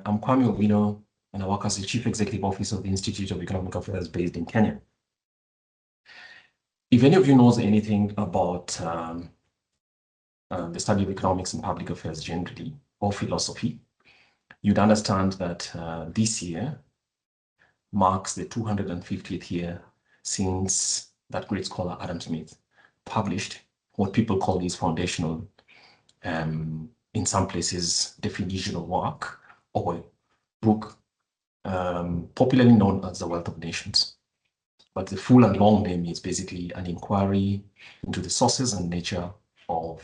I'm Kwame Owino, and I work as the Chief Executive Officer of the Institute of Economic Affairs based in Kenya. If any of you knows anything about the study of economics and public affairs generally, or philosophy, you'd understand that this year marks the 250th year since that great scholar Adam Smith published what people call his foundational, in some places, definitional work or book, popularly known as The Wealth of Nations. But the full and long name is basically an inquiry into the sources and nature of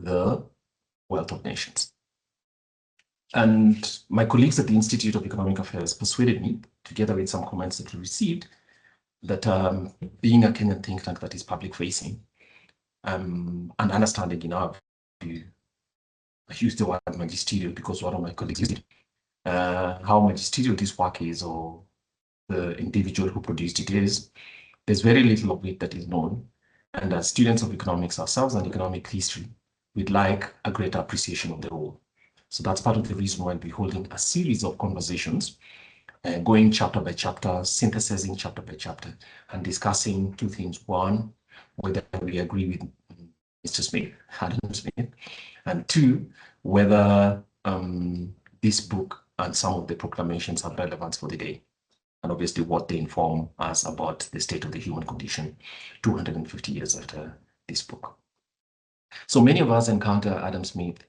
the wealth of nations. And my colleagues at the Institute of Economic Affairs persuaded me, together with some comments that we received, that being a Kenyan think tank that is public facing, and understanding in our view, I use the word magisterial because one of my colleagues used it, how magisterial this work is, or the individual who produced it is, there's very little of it that is known. And as students of economics ourselves and economic history, we'd like a greater appreciation of the whole. So that's part of the reason why we're holding a series of conversations, going chapter by chapter, synthesizing chapter by chapter, and discussing two things. One, whether we agree with Mr. Smith, Adam Smith, and two, whether this book and some of the proclamations have relevance for the day, and obviously what they inform us about the state of the human condition 250 years after this book. So many of us encounter Adam Smith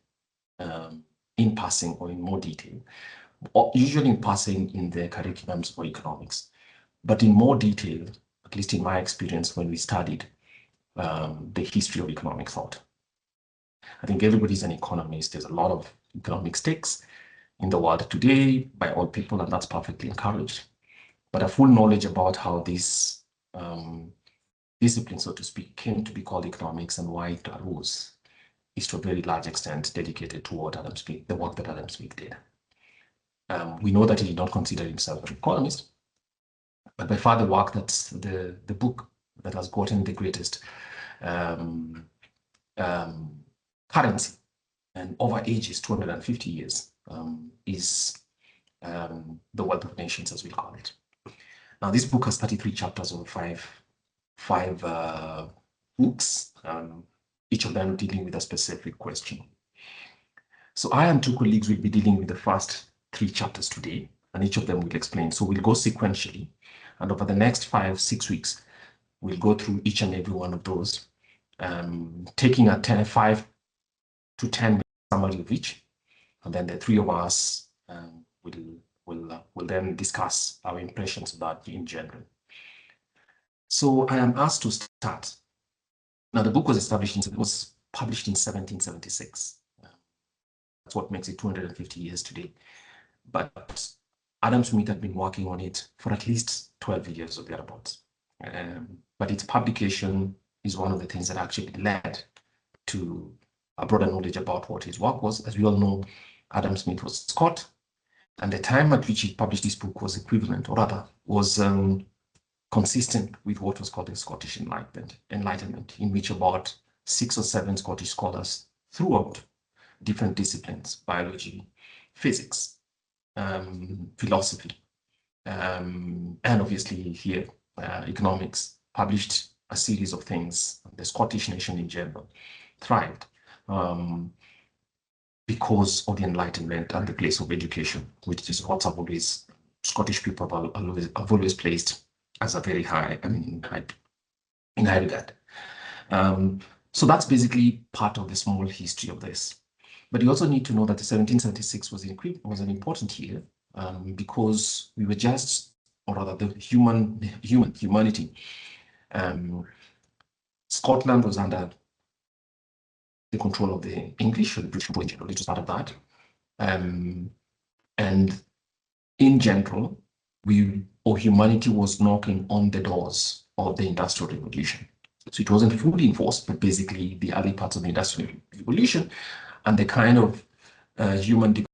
in passing or in more detail, or usually in passing in the curriculums for economics, but in more detail, at least in my experience when we studied the history of economic thought. I think everybody's an economist. There's a lot of economic stakes in the world today by all people, and that's perfectly encouraged. But a full knowledge about how this discipline, so to speak, came to be called economics and why it arose is to a very large extent dedicated toward Adam Smith, the work that Adam Smith did. We know that he did not consider himself an economist, but by far the work that's the book that has gotten the greatest currency and over ages 250 years is The Wealth of Nations, as we call it. Now, this book has 33 chapters over five books, each of them dealing with a specific question. So I and two colleagues will be dealing with the first 3 chapters today, and each of them will explain. So we'll go sequentially, and over the next 5-6 weeks, we'll go through each and every one of those, taking a 5 to 10 minute summary of each, and then the 3 of us will then discuss our impressions of that in general. So I am asked to start. Now, the book was published in 1776. That's what makes it 250 years today. But Adam Smith had been working on it for at least 12 years or thereabouts. But its publication is one of the things that actually led to a broader knowledge about what his work was. As we all know, Adam Smith was Scot, and the time at which he published this book was equivalent, or rather, was consistent with what was called the Scottish Enlightenment, in which about 6 or 7 Scottish scholars throughout different disciplines, biology, physics, philosophy, and obviously here, economics, published a series of things. The Scottish nation in general thrived because of the Enlightenment and the place of education, which is what Scottish people have always placed as a very high, in high regard. So that's basically part of the small history of this. But you also need to know that the 1776 was an important year because we were just, or rather the humanity. Scotland was under the control of the English, or the British in general, it was part of that. And in general, humanity was knocking on the doors of the Industrial Revolution. So it wasn't fully enforced, but basically the early parts of the Industrial Revolution and the kind of human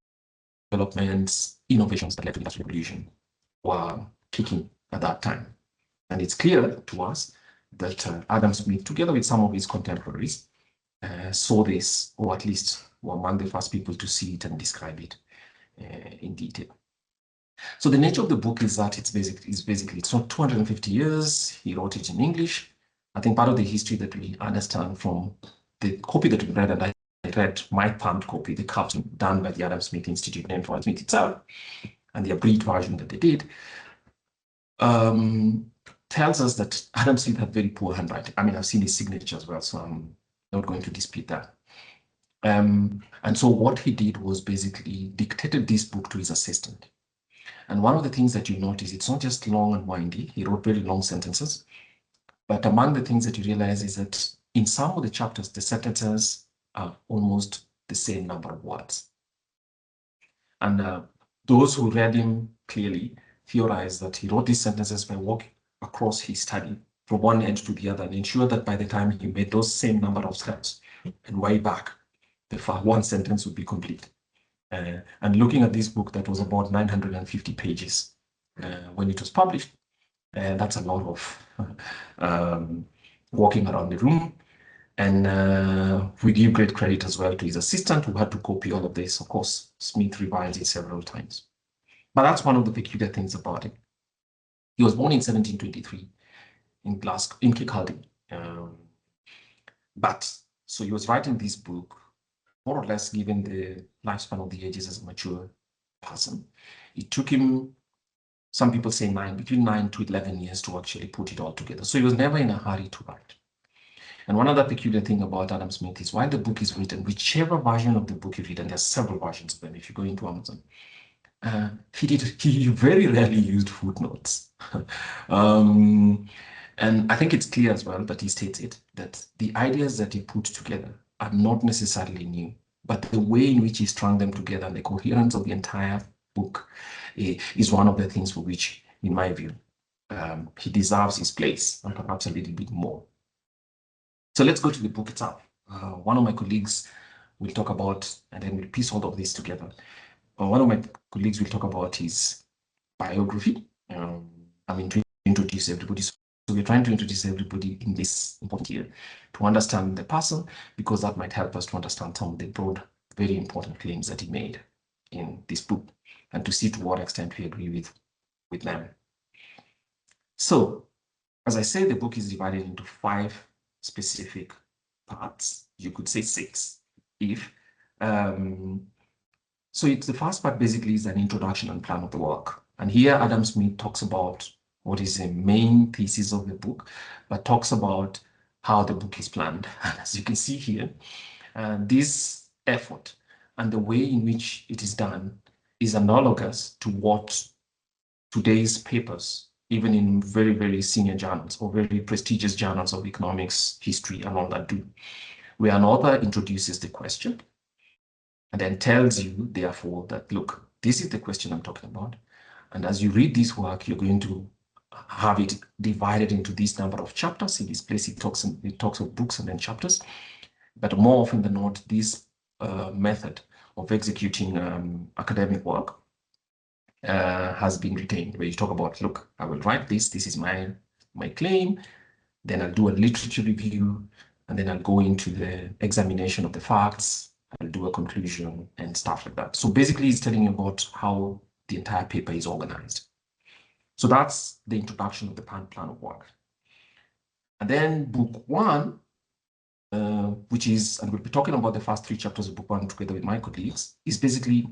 developments, innovations that led to the Industrial Revolution were kicking at that time. And it's clear to us that Adam Smith, together with some of his contemporaries, saw this, or at least were among the first people to see it and describe it in detail. So the nature of the book is that it's not 250 years. He wrote it in English. I think part of the history that we understand from the copy that we read, and I read my thumbed copy, the caption done by the Adam Smith Institute, named for Adam Smith itself, and the abridged version that they did, tells us that Adam Smith had very poor handwriting. I mean, I've seen his signature as well, so I'm not going to dispute that. And so what he did was basically dictated this book to his assistant. And one of the things that you notice, it's not just long and windy. He wrote very long sentences. But among the things that you realize is that in some of the chapters, the sentences are almost the same number of words. And those who read him clearly theorize that he wrote these sentences by walking across his study from one end to the other and ensure that by the time he made those same number of steps and way back, the one sentence would be complete. And looking at this book that was about 950 pages when it was published, that's a lot of walking around the room. And we give great credit as well to his assistant who had to copy all of this. Of course, Smith revised it several times. But that's one of the peculiar things about him. He was born in 1723 in Glasgow, in Kirkcaldy. So he was writing this book more or less given the lifespan of the ages as a mature person. It took him, some people say between 9 to 11 years to actually put it all together. So he was never in a hurry to write. And one other peculiar thing about Adam Smith is while the book is written, whichever version of the book you read, and there's several versions of them if you go into Amazon, he very rarely used footnotes. And I think it's clear as well that he states it, that the ideas that he put together are not necessarily new, but the way in which he strung them together and the coherence of the entire book is one of the things for which, in my view, he deserves his place and perhaps a little bit more. So let's go to the book itself. One of my colleagues will talk about, and then we'll piece all of this together. One of my colleagues will talk about his biography. I mean, to introduce everybody. So we're trying to introduce everybody in this important year to understand the person, because that might help us to understand some of the broad, very important claims that he made in this book, and to see to what extent we agree with them. So, as I say, the book is divided into 5 specific parts. You could say 6 if. So it's the first part basically is an introduction and plan of the work. And here Adam Smith talks about what is the main thesis of the book, but talks about how the book is planned. And as you can see here, this effort and the way in which it is done is analogous to what today's papers, even in very, very senior journals or very prestigious journals of economics, history, and all that do, where an author introduces the question and then tells you, therefore, that, look, this is the question I'm talking about. And as you read this work, you're going to have it divided into this number of chapters. In this place, it talks of books and then chapters. But more often than not, this method of executing academic work has been retained, where you talk about, look, I will write this is my claim, then I'll do a literature review, and then I'll go into the examination of the facts, I'll do a conclusion and stuff like that. So basically it's telling you about how the entire paper is organized. So that's the introduction of the plan of work. And then book 1, which is, and we'll be talking about the first 3 chapters of book 1 together with my colleagues, is basically,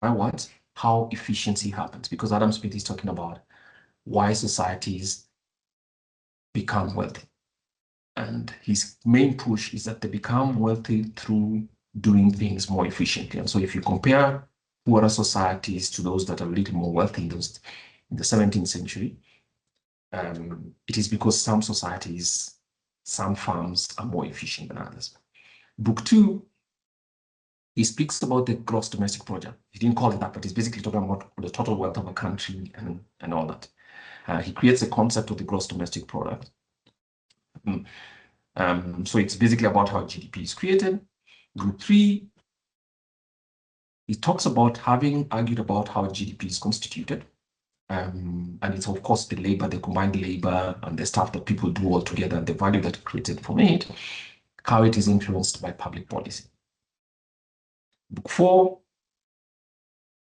by what? How efficiency happens, because Adam Smith is talking about why societies become wealthy. And his main push is that they become wealthy through doing things more efficiently. And so if you compare poorer societies to those that are a little more wealthy in the 17th century, it is because some societies, some farms are more efficient than others. Book 2, he speaks about the gross domestic product. He didn't call it that, but he's basically talking about the total wealth of a country and all that. He creates a concept of the gross domestic product. So it's basically about how GDP is created. Group 3, he talks about having argued about how GDP is constituted. And it's, of course, the labor, the combined labor, and the stuff that people do all together, and the value that created from it, how it is influenced by public policy. Book 4,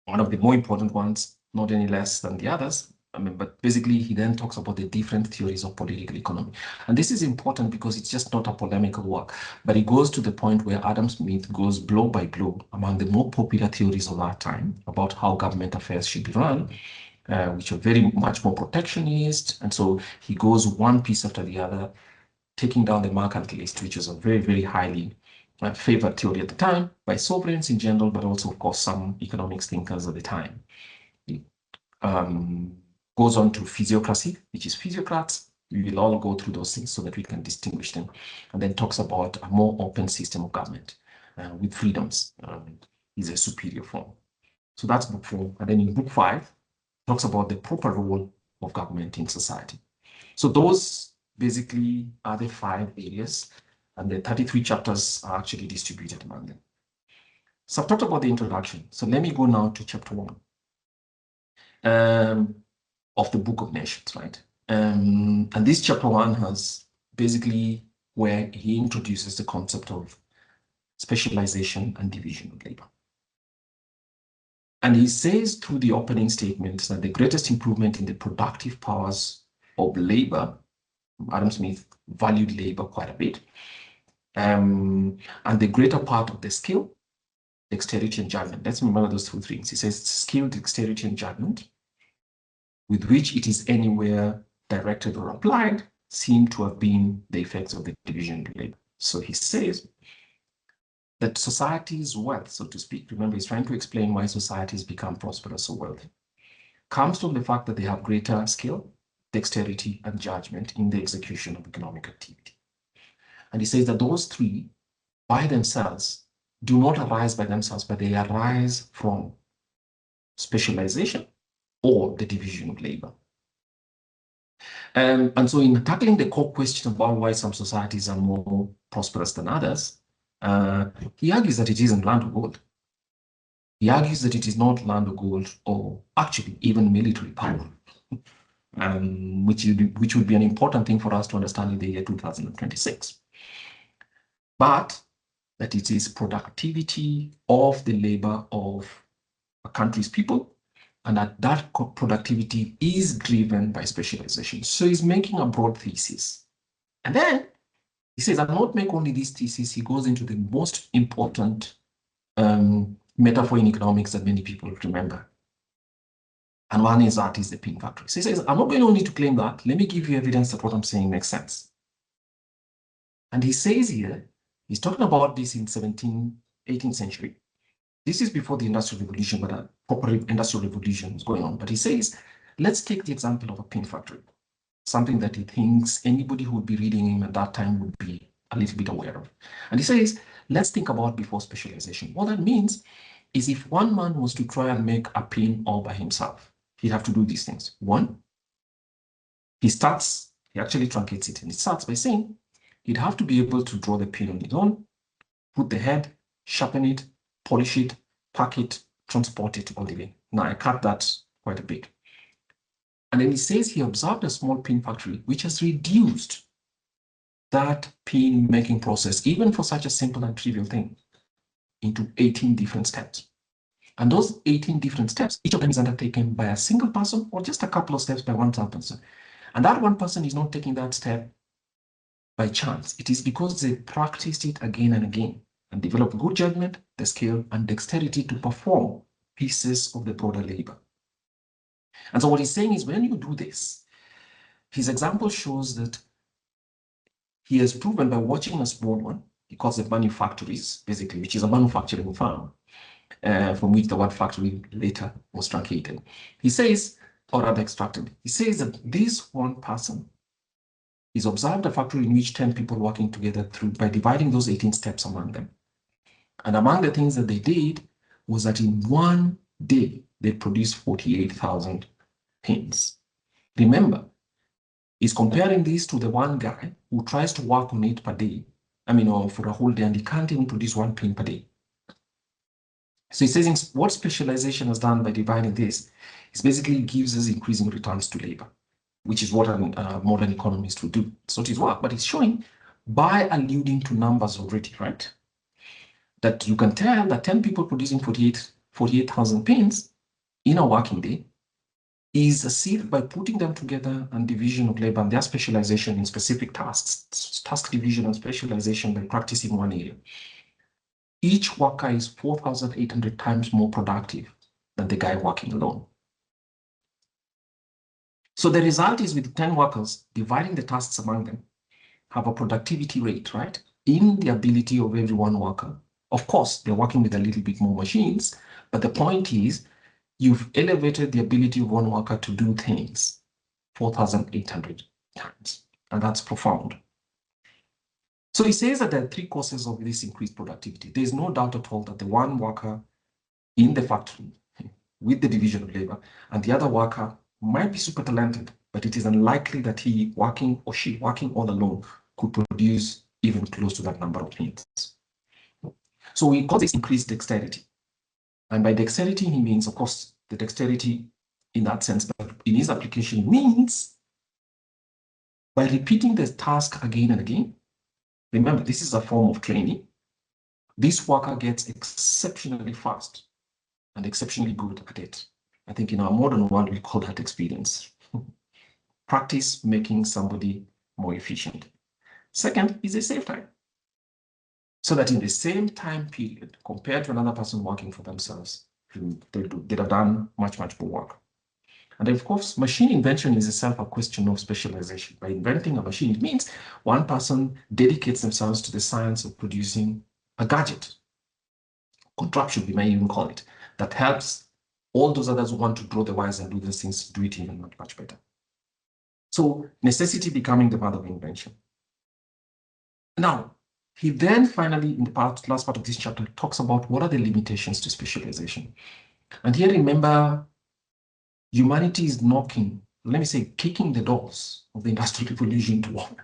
one of the more important ones, not any less than the others. But basically, he then talks about the different theories of political economy. And this is important because it's just not a polemical work, but it goes to the point where Adam Smith goes blow by blow among the more popular theories of our time about how government affairs should be run, which are very much more protectionist. And so he goes one piece after the other, taking down the mercantilist, which is a very, very highly favored theory at the time by sovereigns in general, but also, of course, some economics thinkers at the time. It goes on to physiocracy, which is physiocrats. We will all go through those things so that we can distinguish them, and then talks about a more open system of government with freedoms is a superior form. So that's book 4. And then in book 5, talks about the proper role of government in society. So those basically are the 5 areas, and the 33 chapters are actually distributed among them. So I've talked about the introduction. So let me go now to chapter 1 of the Book of Nations, right? And this chapter 1 has basically where he introduces the concept of specialization and division of labor. And he says through the opening statements that the greatest improvement in the productive powers of labor, Adam Smith valued labor quite a bit, and the greater part of the skill, dexterity, and judgment. Let's remember those 2 things. He says skill, dexterity, and judgment, with which it is anywhere directed or applied, seem to have been the effects of the division of labor. So he says that society's wealth, so to speak, remember, he's trying to explain why societies become prosperous or wealthy, comes from the fact that they have greater skill, dexterity, and judgment in the execution of economic activity. And he says that those 3 by themselves do not arise by themselves, but they arise from specialization or the division of labor. And so in tackling the core question about why some societies are more prosperous than others, he argues that it isn't land or gold. He argues that it is not land or gold, or actually even military power, which would be an important thing for us to understand in the year 2026. But that it is productivity of the labor of a country's people, and that productivity is driven by specialization. So he's making a broad thesis. And then he says, I'll not make only this thesis, he goes into the most important metaphor in economics that many people remember. And one is that is the pin factory. So he says, I'm not going only to claim that, let me give you evidence that what I'm saying makes sense. And he says here, he's talking about this in 18th century. This is before the Industrial Revolution, but a proper Industrial Revolution is going on. But he says, let's take the example of a pin factory, something that he thinks anybody who would be reading him at that time would be a little bit aware of. And he says, let's think about before specialization. What that means is if one man was to try and make a pin all by himself, he'd have to do these things. 1, he actually truncates it, and it starts by saying he'd have to be able to draw the pin on his own, put the head, sharpen it, polish it, pack it, transport it all the way. Now, I cut that quite a bit. And then he says he observed a small pin factory which has reduced that pin making process, even for such a simple and trivial thing, into 18 different steps. And those 18 different steps, each of them is undertaken by a single person or just a couple of steps by one person. And that one person is not taking that step by chance. It is because they practiced it again and again and developed good judgment, the skill, and dexterity to perform pieces of the broader labor. And so what he's saying is when you do this, his example shows that he has proven by watching a small one, he calls it manufactories, basically, which is a manufacturing farm, from which the word factory later was truncated. He says, or rather extracted, he says that this one person is observed a factory in which 10 people working together by dividing those 18 steps among them. And among the things that they did was that in one day, they produced 48,000 pins. Remember, he's comparing this to the one guy who tries to work on it per day, or for a whole day, and he can't even produce 1 pin per day. So he says what specialization has done by dividing this is basically gives us increasing returns to labor, which is what a modern economist would do. So it is work, but it's showing by alluding to numbers already, right? That you can tell that 10 people producing 48,000 pins in a working day is achieved by putting them together and division of labor and their specialization in specific tasks, task division and specialization by practicing one area. Each worker is 4,800 times more productive than the guy working alone. So the result is with 10 workers, dividing the tasks among them, have a productivity rate, right? In the ability of every one worker. Of course, they're working with a little bit more machines, but the point is you've elevated the ability of one worker to do things 4,800 times, and that's profound. So he says that there are three causes of this increased productivity. There's no doubt at all that the one worker in the factory with the division of labor and the other worker might be super talented, but it is unlikely that he working or she working all alone could produce even close to that number of things. So we call this increased dexterity. And by dexterity, he means, of course, the dexterity in that sense, but in his application means by repeating the task again and again. Remember, this is a form of training. This worker gets exceptionally fast and exceptionally good at it. I think in our modern world, we call that experience. Practice making somebody more efficient. Second is a save time. So that in the same time period, compared to another person working for themselves, they'd have done much, much more work. And of course, machine invention is itself a question of specialization. By inventing a machine, it means one person dedicates themselves to the science of producing a gadget, contraption, we may even call it, that helps all those others who want to draw the wires and do these things, do it even much, much better. So necessity becoming the mother of invention. Now, he then finally, in the last part of this chapter, talks about what are the limitations to specialization. And here, remember, humanity is knocking, let me say, kicking the doors of the Industrial Revolution to open.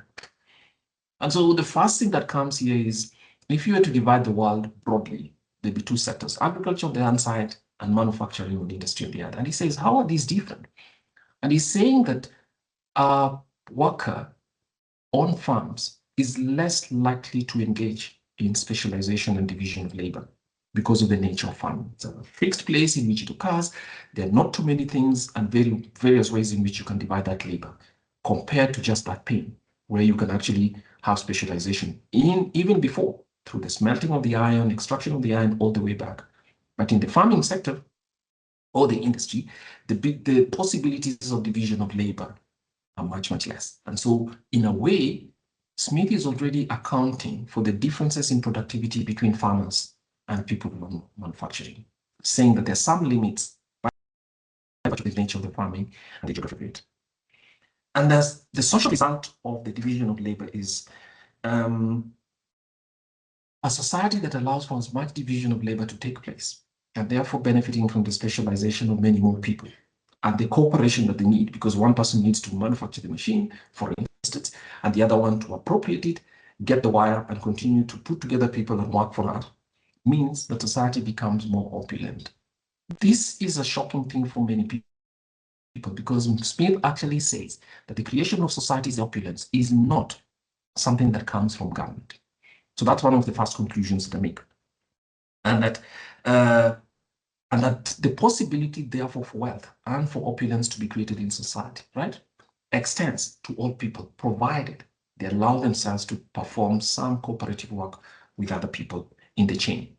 And so the first thing that comes here is, if you were to divide the world broadly, there'd be two sectors, agriculture on the one side and manufacturing on the industry on the other. And he says, how are these different? And he's saying that a worker on farms is less likely to engage in specialization and division of labor because of the nature of farming. It's a fixed place in which it occurs. There are not too many things and various ways in which you can divide that labor compared to just that pain, where you can actually have specialization in even before, through the smelting of the iron, extraction of the iron, all the way back. But in the farming sector or the industry, the possibilities of division of labor are much, much less. And so in a way, Smith is already accounting for the differences in productivity between farmers and people in manufacturing, saying that there are some limits by the nature of the farming and the geography of it. And the social result of the division of labor is a society that allows for as much division of labor to take place, and therefore benefiting from the specialization of many more people and the cooperation that they need, because one person needs to manufacture the machine, for instance, and the other one to appropriate it, get the wire, and continue to put together people and work for that, means that society becomes more opulent. This is a shocking thing for many people, because Smith actually says that the creation of society's opulence is not something that comes from government. So that's one of the first conclusions that I make. And that the possibility, therefore, for wealth and for opulence to be created in society, right, extends to all people, provided they allow themselves to perform some cooperative work with other people in the chain.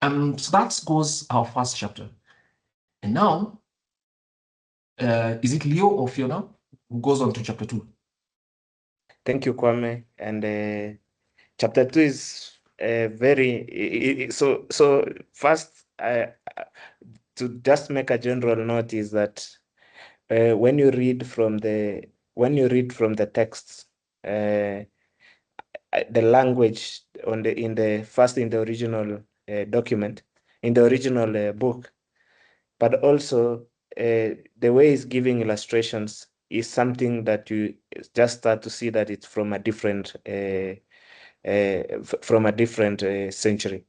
So that goes our first chapter. And now, is it Leo or Fiona who goes on to chapter 2? Thank you, Kwame. And chapter 2 is very so first to just make a general note is that when you read from the texts, the language in the original document, in the original book, but also the way it's giving illustrations is something that you just start to see that it's from a different century.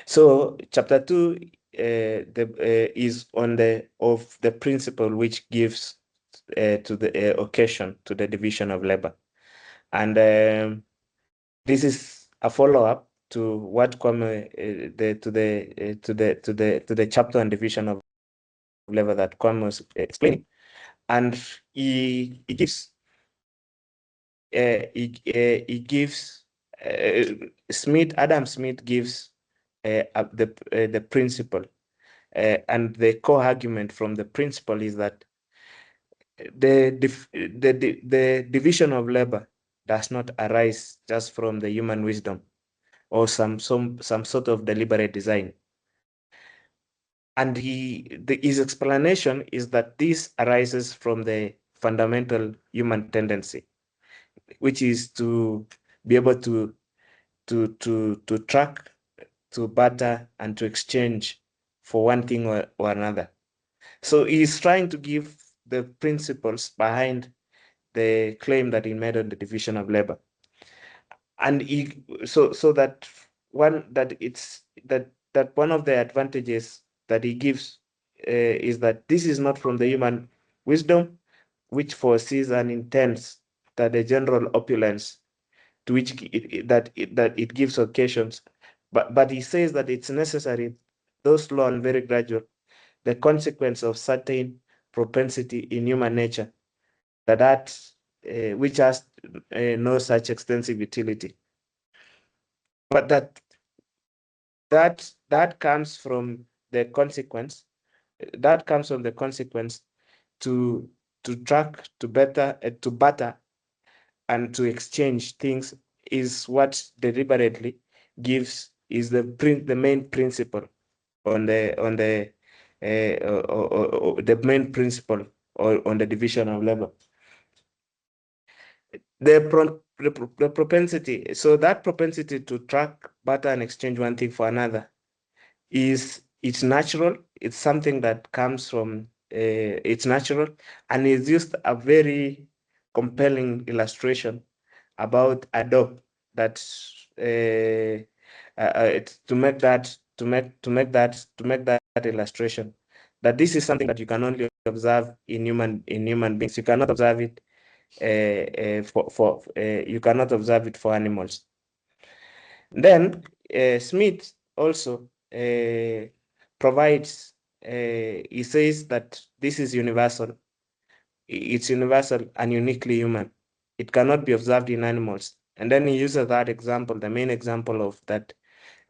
So chapter 2 is on the principle which gives to the occasion to the division of labor, and this is a follow-up to what Kwame to the chapter on division of labor that Kwame was explaining, and he gives Adam Smith gives the principle, and the core argument from the principle is that the division of labor does not arise just from the human wisdom or some sort of deliberate design. And his explanation is that this arises from the fundamental human tendency, which is to be able to track, to barter, and to exchange for one thing or another. So he's trying to give the principles behind the claim that he made on the division of labor. And that one of the advantages that he gives is that this is not from the human wisdom, which foresees and intends that the general opulence to which it gives occasions, but he says that it's necessary, though slow and very gradual, the consequence of certain propensity in human nature that which has no such extensive utility, but that comes from the consequence. That comes from the consequence to track, to barter, and to exchange things is what deliberately gives is the main principle on the main principle on the division of labor. The propensity, so that propensity to track, barter, and exchange one thing for another it's natural. It's something that comes from it's natural, and it's just a very compelling illustration about a dog that to make that illustration, that this is something that you can only observe in human beings. You cannot observe it you cannot observe it for animals. Then Smith also provides, he says that this is universal. It's universal and uniquely human. It cannot be observed in animals. And then he uses that example, the main example of that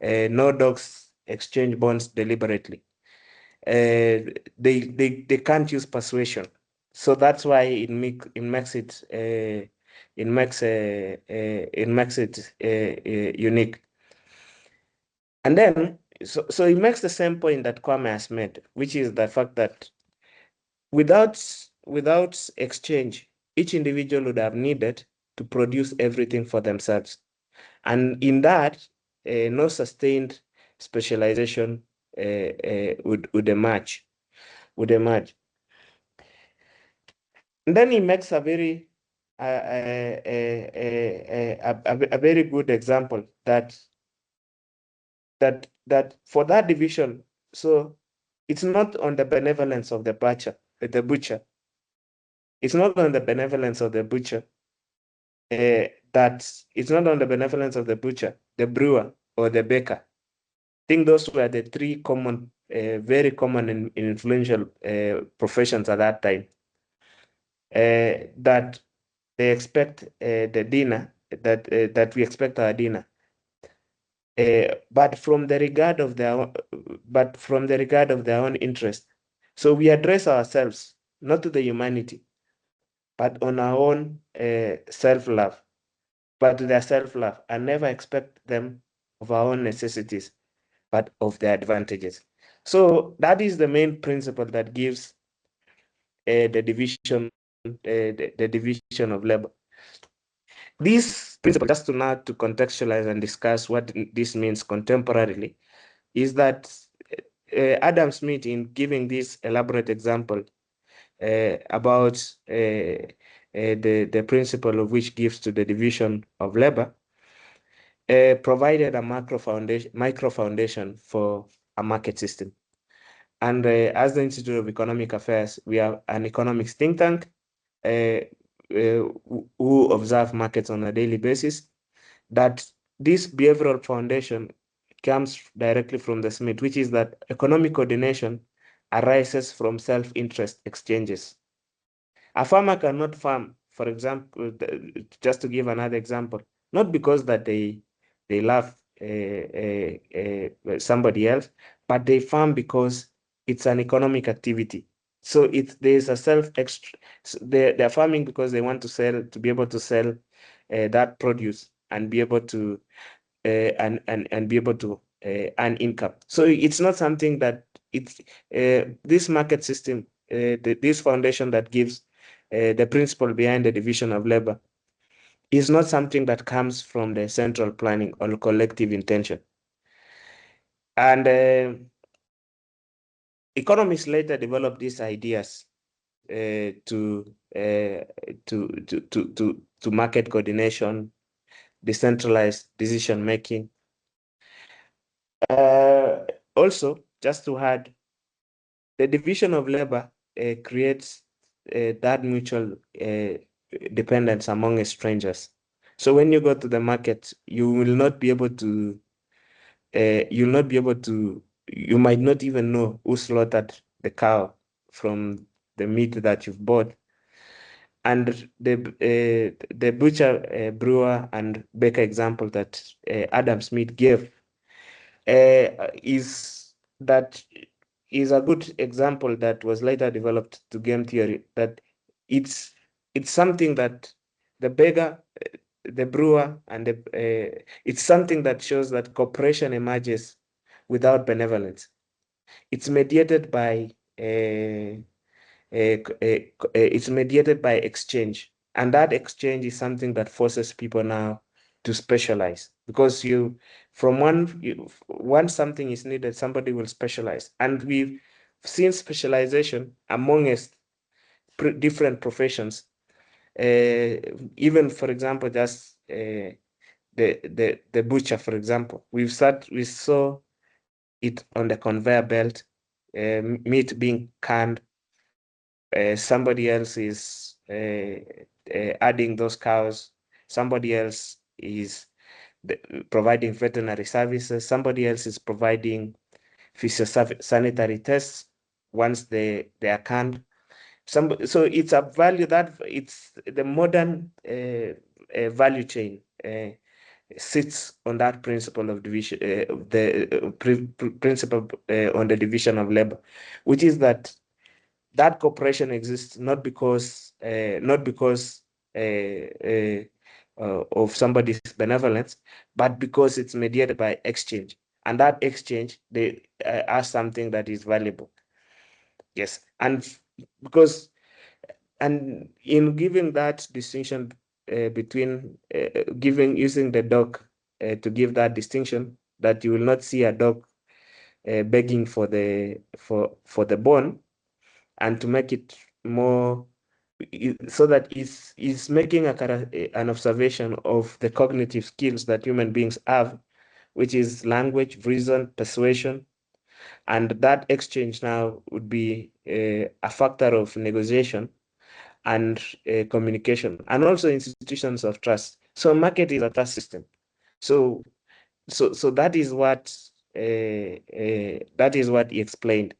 no dogs exchange bonds deliberately. They can't use persuasion. So that's why it makes it unique. And then, so it makes the same point that Kwame has made, which is the fact that without exchange, each individual would have needed to produce everything for themselves. And in that, no sustained specialization would emerge. And then he makes a very a very good example that for that division, so it's not on the benevolence of the butcher. It's not on the benevolence of the butcher. It's not on the benevolence of the butcher, the brewer, or the baker. I think those were the three common, very common and influential professions at that time. That they expect the dinner, that we expect our dinner. But from the regard of their own interest. So we address ourselves not to the humanity, but on our own self-love, but to their self-love, and never expect them of our own necessities, but of their advantages. So that is the main principle that gives the division of labor. This principle, just to now to contextualize and discuss what this means contemporarily, is that Adam Smith, in giving this elaborate example about the principle of which gives to the division of labor, provided a micro foundation for a market system. And as the Institute of Economic Affairs, we are an economics think tank who observe markets on a daily basis. That this behavioral foundation comes directly from the Smith, which is that economic coordination arises from self-interest exchanges. A farmer cannot farm, for example, just to give another example, not because that they love somebody else, but they farm because it's an economic activity. So there's a they're farming because they want to be able to sell that produce and be able to and be able to earn income. So it's not something that it's this market system, this foundation that gives the principle behind the division of labor is not something that comes from the central planning or collective intention. And economists later developed these ideas to market coordination, decentralized decision making. Also, just to add, the division of labor creates that mutual dependence among strangers. So when you go to the market, you will not be able to, you might not even know who slaughtered the cow from the meat that you've bought. And the butcher, brewer, and baker example that Adam Smith gave is a good example that was later developed to game theory, that it's something that the beggar, the brewer, and it's something that shows that cooperation emerges without benevolence. It's mediated by it's mediated by exchange, and that exchange is something that forces people now to specialize, because once something is needed, somebody will specialize, and we've seen specialization amongst different professions. Even, for example, just the butcher, for example, we saw it on the conveyor belt, meat being canned. Somebody else is adding those cows. Somebody else is providing veterinary services. Somebody else is providing phytosanitary tests once they are canned. So it's a value that it's the modern value chain sits on that principle of division, principle on the division of labor, which is that cooperation exists not because of somebody's benevolence, but because it's mediated by exchange, and that exchange they are something that is valuable. Yes, and because and in giving that distinction between using the dog to give that distinction, that you will not see a dog begging for the bone, and to make it more so that is making an observation of the cognitive skills that human beings have, which is language, reason, persuasion, and that exchange now would be a factor of negotiation and communication, and also institutions of trust. So market is a trust system. So that is what he explained.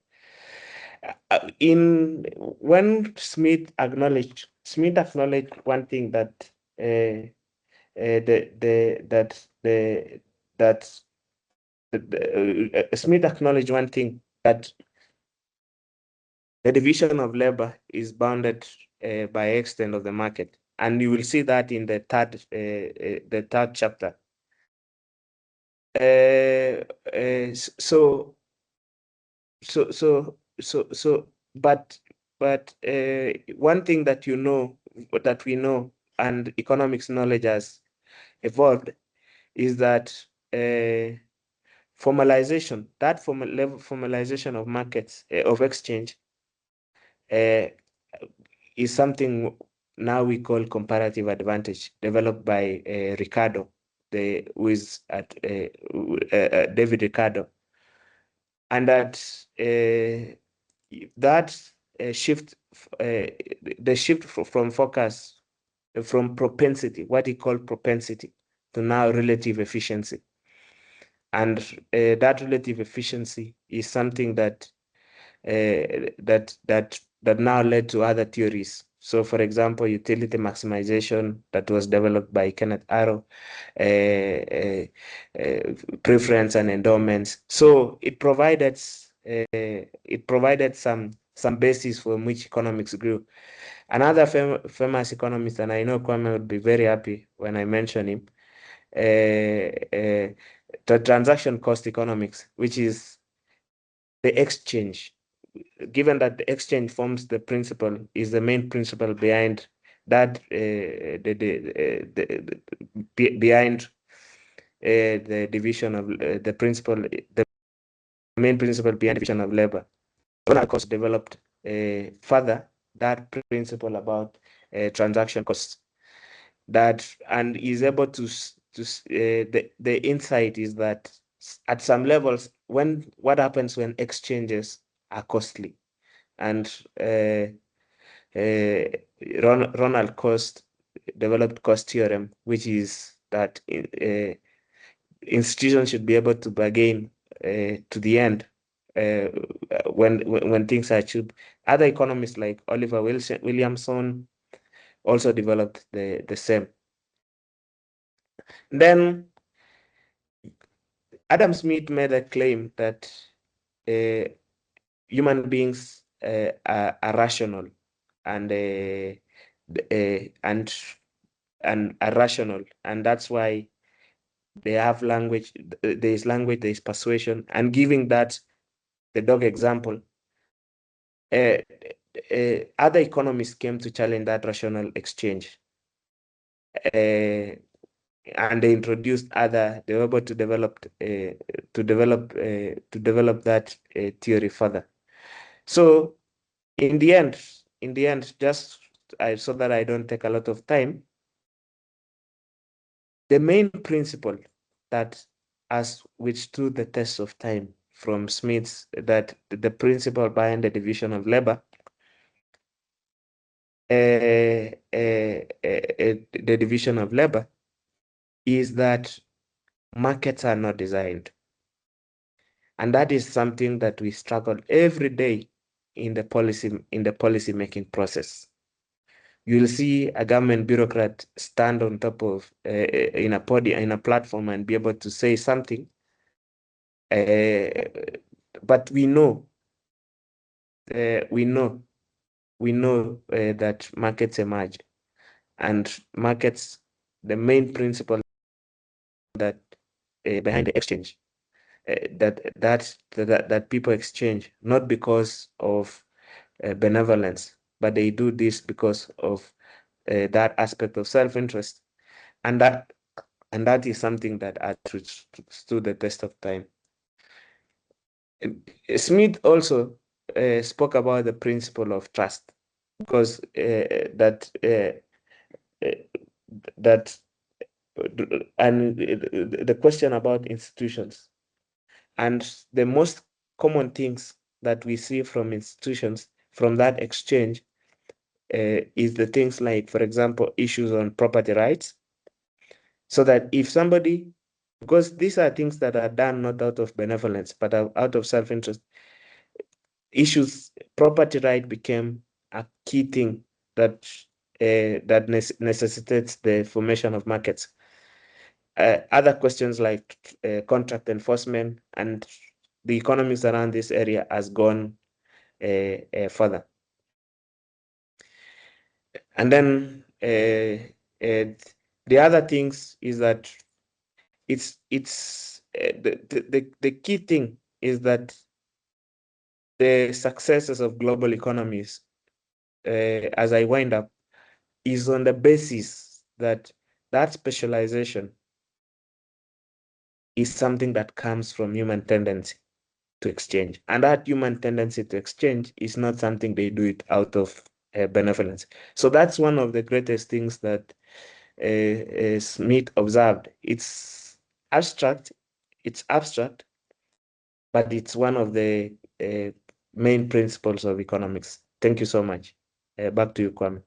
When Smith acknowledged one thing, that Smith acknowledged one thing, that the division of labor is bounded by extent of the market, and you will see that in the third chapter. But one thing that we know, and economics knowledge has evolved, is that formalization, formalization of markets, of exchange, is something now we call comparative advantage, developed by Ricardo, who is at David Ricardo, and that shift, the shift from focus, from propensity, what he called propensity, to now relative efficiency. And that relative efficiency is something that that now led to other theories. So, for example, utility maximization that was developed by Kenneth Arrow, preference and endowments. So it provided some basis from which economics grew. Another famous economist, and I know Kwame would be very happy when I mention him, the transaction cost economics, which is the exchange. Given that the exchange forms the principle, is the main principle behind that, behind the division of the principle, the main principle behind division of labor. Ronald Coase developed further that principle about transaction costs. And is able to the insight is that at some levels, what happens when exchanges are costly, and Ronald Coase developed cost theorem, which is that institutions should be able to bargain to the end when things are cheap. Other economists like Oliver Williamson also developed the same. Then Adam Smith made a claim that human beings are rational and are rational, and that's why they have language. There is language, there is persuasion, and giving that the dog example, other economists came to challenge that rational exchange. And they introduced they were able to develop that theory further. So in the end, just so that I don't take a lot of time, the main principle that has withstood the test of time from Smith's, that the principle behind the division of labor, the division of labor, is that markets are not designed. And that is something that we struggle every day in the policy making process. You'll see a government bureaucrat stand on top of in a podium, in a platform, and be able to say something. But we know that markets emerge, and markets, the main principle that behind the exchange, that people exchange not because of benevolence, but they do this because of that aspect of self-interest, and that is something that has stood the test of time. Smith also spoke about the principle of trust, because and the question about institutions, and the most common things that we see from institutions from that exchange is the things like, for example, issues on property rights. So that if somebody, because these are things that are done not out of benevolence, but out of self-interest, property right became a key thing that necessitates the formation of markets. Other questions like contract enforcement and the economics around this area has gone further. And then the other things is that the key thing is that the successes of global economies, as I wind up, is on the basis that specialization is something that comes from human tendency to exchange. And that human tendency to exchange is not something they do it out of benevolence. So that's one of the greatest things that Smith observed. It's abstract, but it's one of the main principles of economics. Thank you so much. Back to you, Kwame.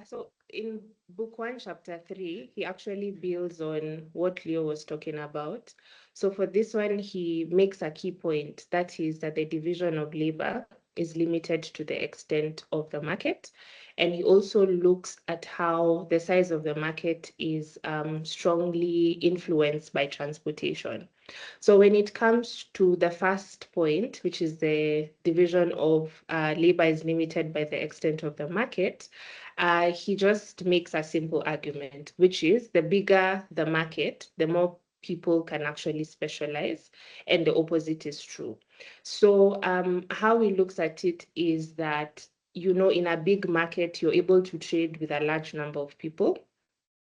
So in book 1, chapter 3, he actually builds on what Leo was talking about. So for this one, he makes a key point, that is that the division of labor is limited to the extent of the market. And he also looks at how the size of the market is strongly influenced by transportation. So when it comes to the first point, which is the division of labor is limited by the extent of the market, he just makes a simple argument, which is the bigger the market, the more people can actually specialize, and the opposite is true. So how he looks at it is that, in a big market, you're able to trade with a large number of people.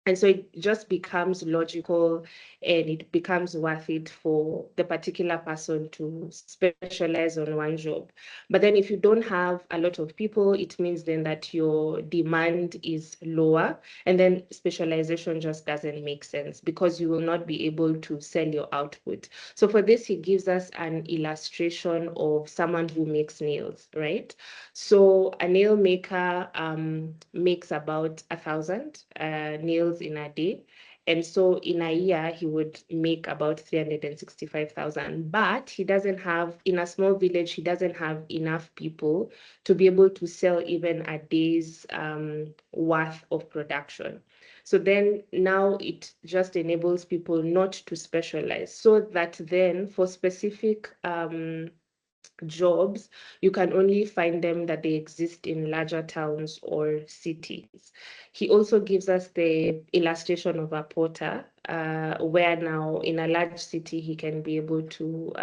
And so it just becomes logical and it becomes worth it for the particular person to specialize on one job. But then if you don't have a lot of people, it means then that your demand is lower, and then specialization just doesn't make sense because you will not be able to sell your output. So for this, he gives us an illustration of someone who makes nails, right? So a nail maker makes about 1,000 nails in a day. And so in a year, he would make about 365,000. But he doesn't have, in a small village, he doesn't have enough people to be able to sell even a day's worth of production. So then now it just enables people not to specialize, so that then for specific jobs, you can only find them that they exist in larger towns or cities. He also gives us the illustration of a porter, where now in a large city, he can be able to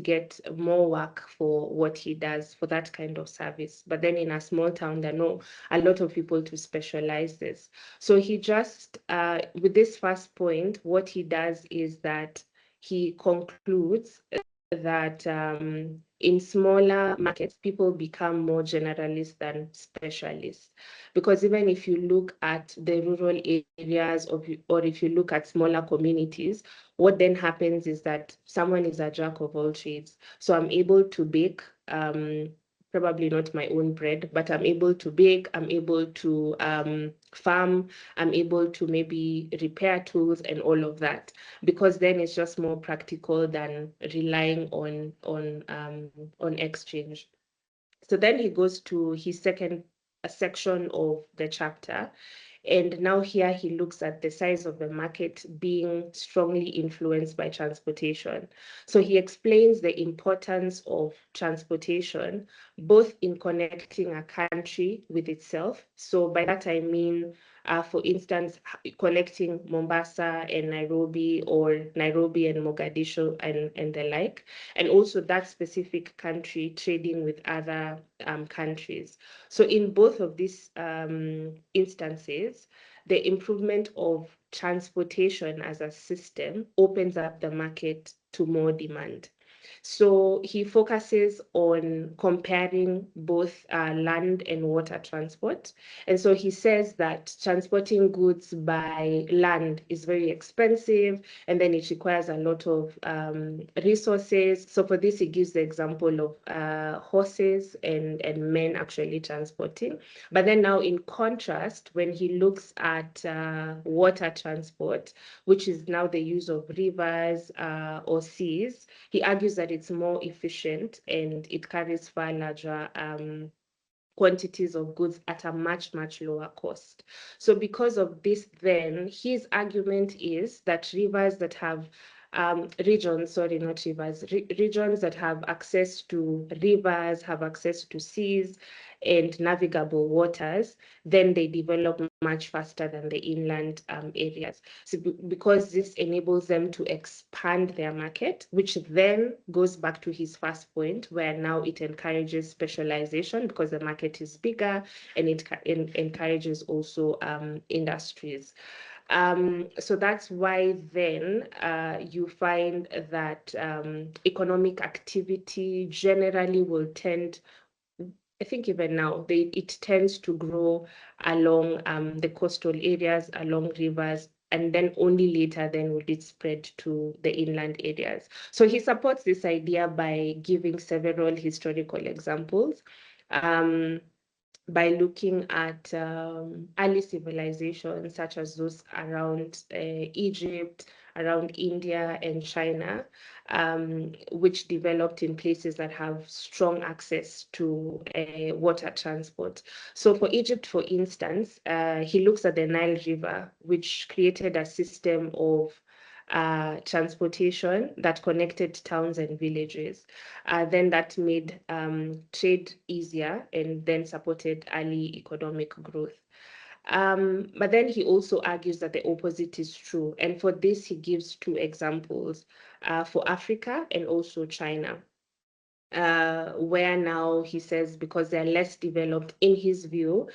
get more work for what he does for that kind of service. But then in a small town, there are not a lot of people to specialize this. So he just, with this first point, what he does is that he concludes that in smaller markets, people become more generalists than specialists. Because even if you look at the rural areas or if you look at smaller communities, what then happens is that someone is a jack of all trades. So I'm able to bake, probably not my own bread, but I'm able to bake, I'm able to farm, I'm able to maybe repair tools and all of that, because then it's just more practical than relying on exchange. So then he goes to his second section of the chapter. And now here he looks at the size of the market being strongly influenced by transportation. So he explains the importance of transportation, both in connecting a country with itself. So by that I mean, for instance, connecting Mombasa and Nairobi, or Nairobi and Mogadishu and the like, and also that specific country trading with other countries. So in both of these instances, the improvement of transportation as a system opens up the market to more demand. So he focuses on comparing both land and water transport. And so he says that transporting goods by land is very expensive, and then it requires a lot of resources. So for this, he gives the example of horses and men actually transporting. But then now in contrast, when he looks at water transport, which is now the use of rivers or seas, he argues that it's more efficient and it carries far larger quantities of goods at a much, much lower cost. So because of this, then his argument is that rivers that have regions that have access to rivers, have access to seas and navigable waters, then they develop much faster than the inland areas. So because this enables them to expand their market, which then goes back to his first point, where now it encourages specialization because the market is bigger, and it encourages also industries. So that's why then you find that economic activity generally will tend, I think even now, it tends to grow along the coastal areas, along rivers, and then only later then will it spread to the inland areas. So he supports this idea by giving several historical examples. By looking at early civilizations such as those around Egypt, around India and China, which developed in places that have strong access to water transport. So for Egypt, for instance, he looks at the Nile River, which created a system of transportation that connected towns and villages. Then that made trade easier and then supported early economic growth. But then he also argues that the opposite is true. And for this, he gives two examples for Africa and also China. Where now he says because they're less developed in his view,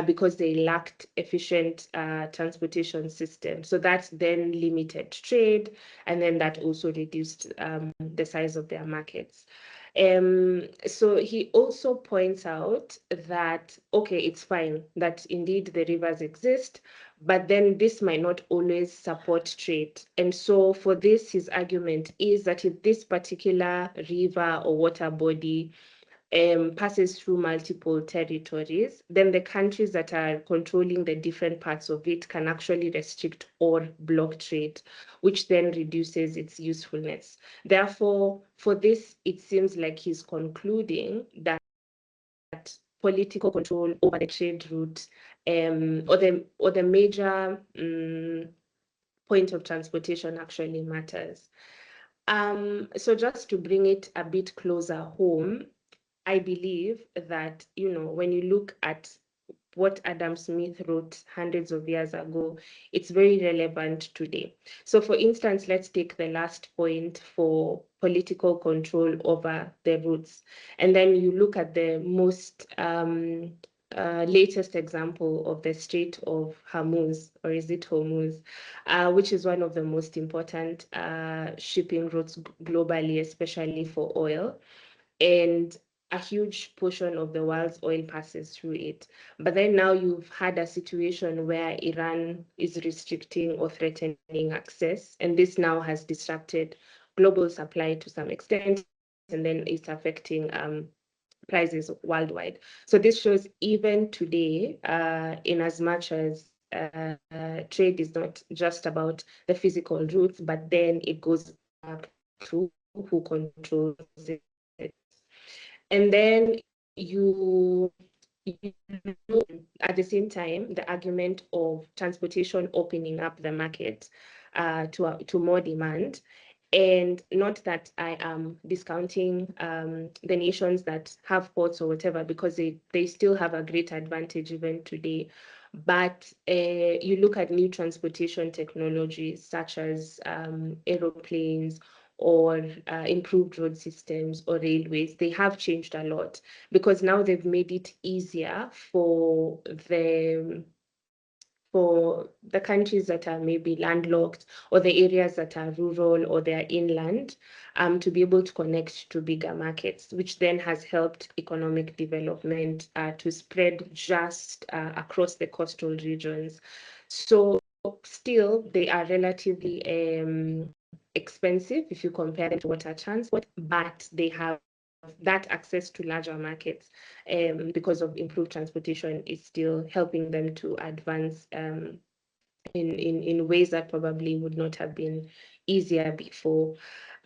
because they lacked efficient transportation systems. So that then limited trade, and then that also reduced the size of their markets. So he also points out that, okay, it's fine that indeed the rivers exist, but then this might not always support trade. And so for this, his argument is that if this particular river or water body passes through multiple territories, then the countries that are controlling the different parts of it can actually restrict or block trade, which then reduces its usefulness. Therefore, for this, it seems like he's concluding that political control over the trade route or the major point of transportation actually matters. So just to bring it a bit closer home, I believe that, you know, when you look at what Adam Smith wrote hundreds of years ago, it's very relevant today. So for instance, let's take the last point for political control over the routes. And then you look at the most latest example of the Strait of Hormuz, or is it Hormuz, which is one of the most important shipping routes globally, especially for oil. And a huge portion of the world's oil passes through it. But then now you've had a situation where Iran is restricting or threatening access, and this now has disrupted global supply to some extent, and then it's affecting prices worldwide. So this shows even today, in as much as trade is not just about the physical routes, but then it goes back to who controls it. And then you know, at the same time, the argument of transportation opening up the market to more demand. And not that I am discounting the nations that have ports or whatever, because they still have a great advantage even today. But you look at new transportation technologies such as aeroplanes or improved road systems or railways, they have changed a lot because now they've made it easier for the countries that are maybe landlocked or the areas that are rural or they're inland to be able to connect to bigger markets, which then has helped economic development to spread just across the coastal regions. So still, they are relatively expensive if you compare them to water transport, but they have that access to larger markets because of improved transportation is still helping them to advance in ways that probably would not have been easier before.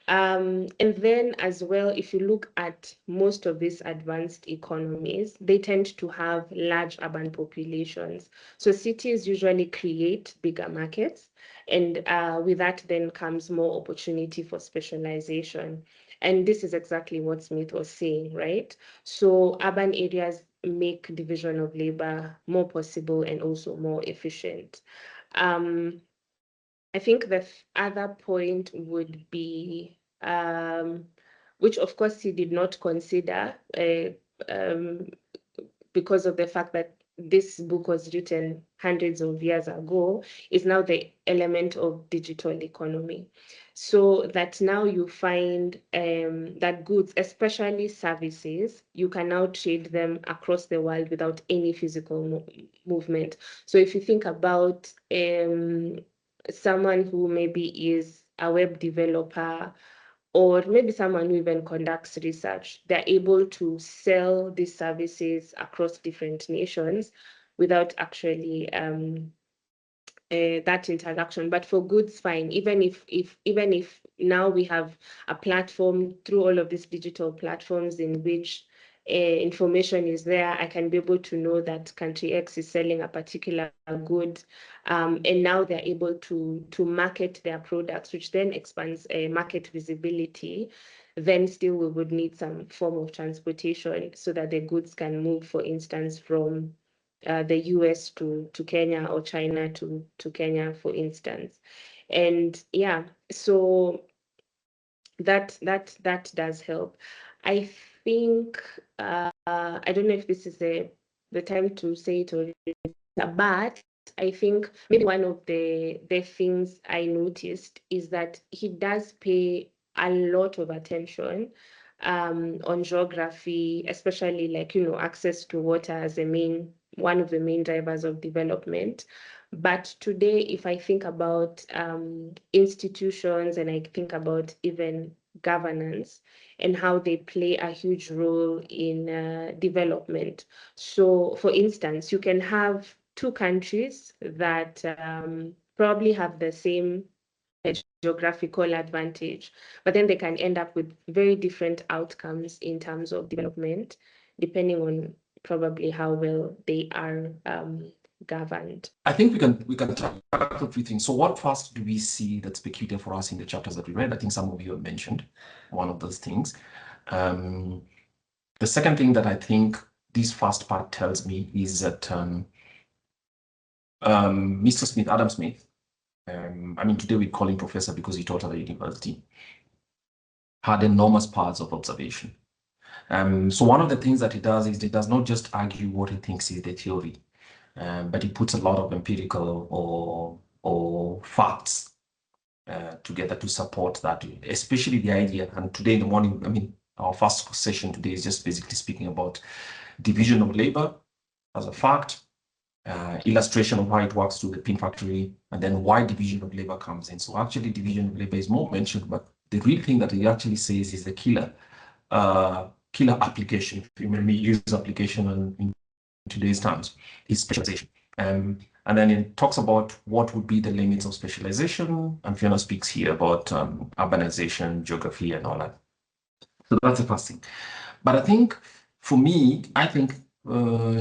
And then as well, if you look at most of these advanced economies, they tend to have large urban populations. So cities usually create bigger markets, and with that then comes more opportunity for specialization. And this is exactly what Smith was saying, right? So urban areas make division of labor more possible and also more efficient. I think the other point would be, which of course he did not consider because of the fact that this book was written hundreds of years ago, is now the element of digital economy. So that now you find that goods, especially services, you can now trade them across the world without any physical movement. So if you think about someone who maybe is a web developer or maybe someone who even conducts research, they're able to sell these services across different nations without actually that interaction. But for goods, fine. Even if now we have a platform through all of these digital platforms in which information is there, I can be able to know that country X is selling a particular good, and now they're able to market their products, which then expands market visibility. Then still we would need some form of transportation so that the goods can move, for instance, from the US to Kenya, or China to Kenya, for instance. And yeah, so that does help. I think I don't know if this is the time to say it, or but I think maybe one of the things I noticed is that he does pay a lot of attention on geography, especially like, access to water as one of the main drivers of development. But today, if I think about institutions, and I think about even governance and how they play a huge role in development. So, for instance, you can have two countries that probably have the same geographical advantage, but then they can end up with very different outcomes in terms of development, depending on probably how well they are governed. I think we can tackle a few things. So what first do we see that's peculiar for us in the chapters that we read? I think some of you have mentioned one of those things. The second thing that I think this first part tells me is that Mr. Smith, Adam Smith, today we call him professor because he taught at the university, had enormous powers of observation. So one of the things that he does is he does not just argue what he thinks is the theory, but he puts a lot of empirical or facts together to support that, especially the idea. And today in the morning, our first session today is just basically speaking about division of labor as a fact, illustration of how it works through the pin factory, and then why division of labor comes in. So actually division of labor is more mentioned, but the real thing that he actually says is the killer application, if you may use application in today's terms, is specialization. And then it talks about what would be the limits of specialization, and Fiona speaks here about urbanization, geography, and all that. So that's the first thing. But I think, for me,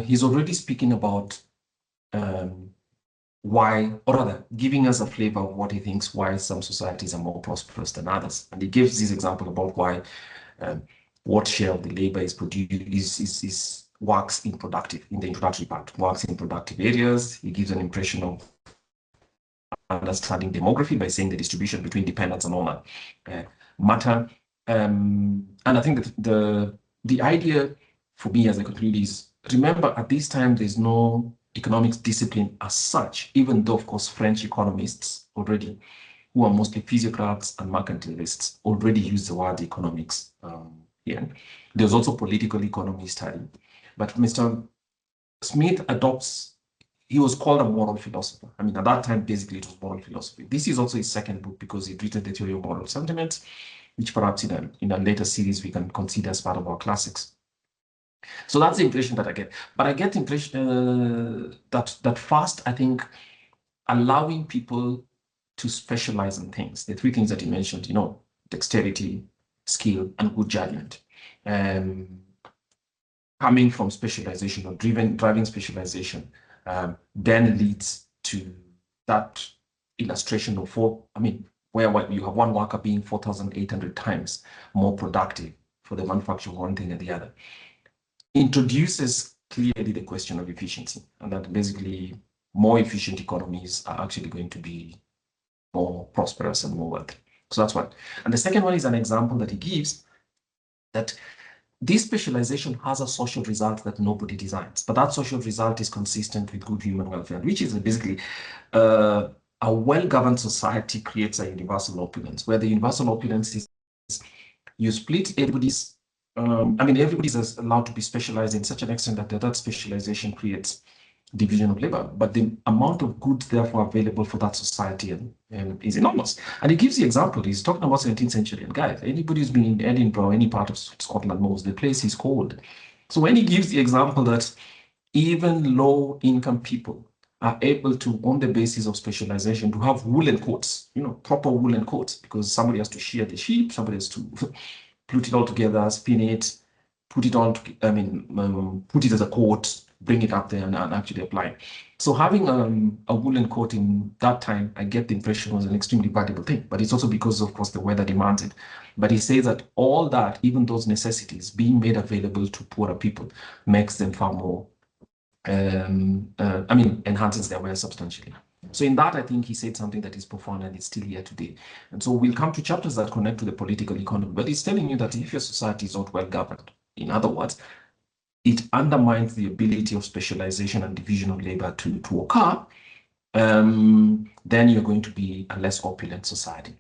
he's already speaking about why, or rather, giving us a flavor of what he thinks why some societies are more prosperous than others. And he gives this example about why what share of the labor is produced works in the introductory part, works in productive areas. He gives an impression of understanding demography by saying the distribution between dependents and owner matter. And I think that the idea for me as I conclude is, remember, at this time, there's no economics discipline as such, even though, of course, French economists already, who are mostly physiocrats and mercantilists, already use the word economics here. There's also political economy study. But Mr. Smith he was called a moral philosopher. At that time, basically, it was moral philosophy. This is also his second book because he written the theory of moral sentiments, which perhaps in a later series we can consider as part of our classics. So that's the impression that I get. But I get the impression that first, I think, allowing people to specialize in things, the three things that he mentioned, dexterity, skill, and good judgment. Coming from specialization or driving specialization, then leads to that illustration of where you have one worker being 4,800 times more productive for the manufacture of one thing and the other. Introduces clearly the question of efficiency, and that basically more efficient economies are actually going to be more prosperous and more wealthy. So that's one. And the second one is an example that he gives that this specialization has a social result that nobody designs, but that social result is consistent with good human welfare, which is basically a well-governed society creates a universal opulence, where the universal opulence is you split everybody's, everybody's allowed to be specialized in such an extent that specialization creates division of labor, but the amount of goods therefore available for that society is enormous. And he gives the example, he's talking about 17th century, and guys, anybody who's been in Edinburgh, any part of Scotland knows the place is cold. So when he gives the example that even low income people are able to, on the basis of specialization, to have woolen coats, proper woolen coats, because somebody has to shear the sheep, somebody has to put it all together, spin it, put it on, put it as a coat, bring it up there and actually apply it. So having a woolen coat in that time, I get the impression, was an extremely valuable thing, but it's also because, of course, the weather demands it. But he says that all that, even those necessities being made available to poorer people, makes them far more enhances their wealth substantially. So in that, I think he said something that is profound and it's still here today. And so we'll come to chapters that connect to the political economy, but it's telling you that if your society is not well governed, in other words, it undermines the ability of specialization and division of labor to occur, then you're going to be a less opulent society.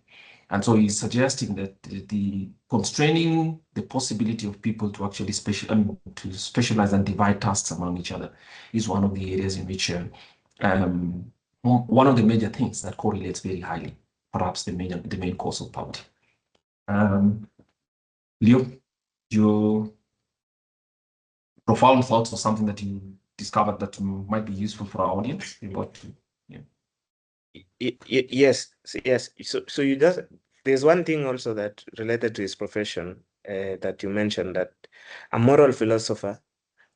And so he's suggesting that the constraining the possibility of people to actually specialize and divide tasks among each other is one of the areas in which one of the major things that correlates very highly, perhaps the main cause of poverty. Leo, your profound thoughts or something that you discovered that might be useful for our audience? Yes. So you just, there's one thing also that related to his profession that you mentioned, that a moral philosopher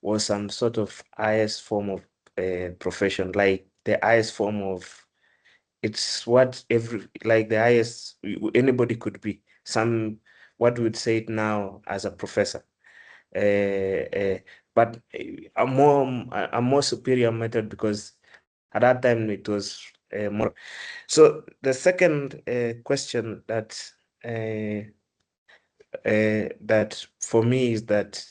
was some sort of highest form of profession, like the highest form of, it's what like the highest anybody could be. Some, what we would say it now as a professor, but a more superior method, because at that time it was more. So the second question that that for me is that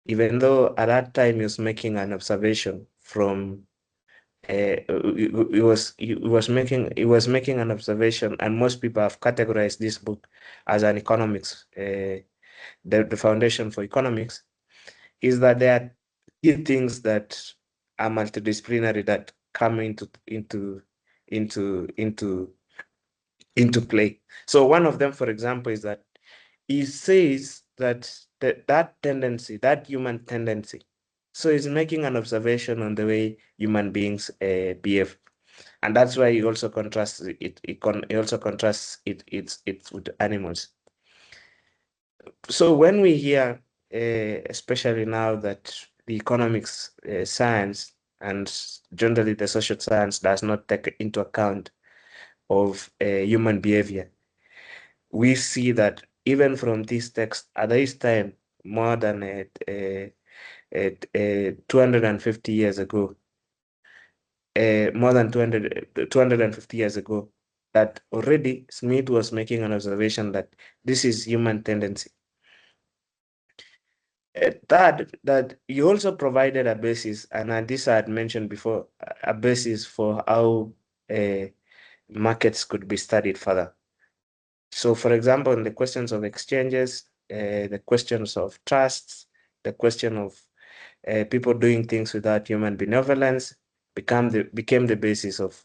even though at that time he was making an observation from he was making an observation, and most people have categorized this book as an economics, the foundation for economics, is that there are key things that are multidisciplinary that come into play. So one of them, for example, is that he says that that tendency, that human tendency. So he's making an observation on the way human beings behave, and that's why he also contrasts it. He also contrasts it with animals. So when we hear, especially now that the economics science and generally the social science does not take into account of human behavior, we see that even from this text at this time, more than 250 years ago, more than 250 years ago, that already Smith was making an observation that this is human tendency. That you also provided a basis, and this I had mentioned before, a basis for how markets could be studied further. So, for example, in the questions of exchanges, the questions of trusts, the question of people doing things without human benevolence became the basis of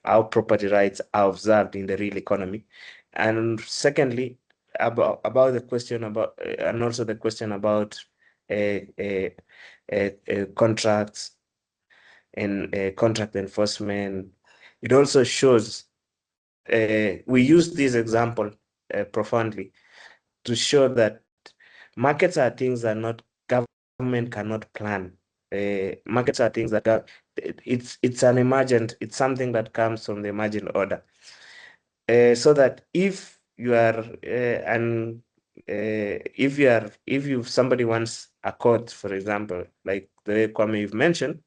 how property rights are observed in the real economy. And secondly, about the question about and also the question about contracts and contract enforcement. It also shows we use this example profoundly to show that markets are things that not government cannot plan. Markets are things that it's an emergent, it's something that comes from the emergent order. So that if you are if somebody wants a court, for example, like the way Kwame you've mentioned,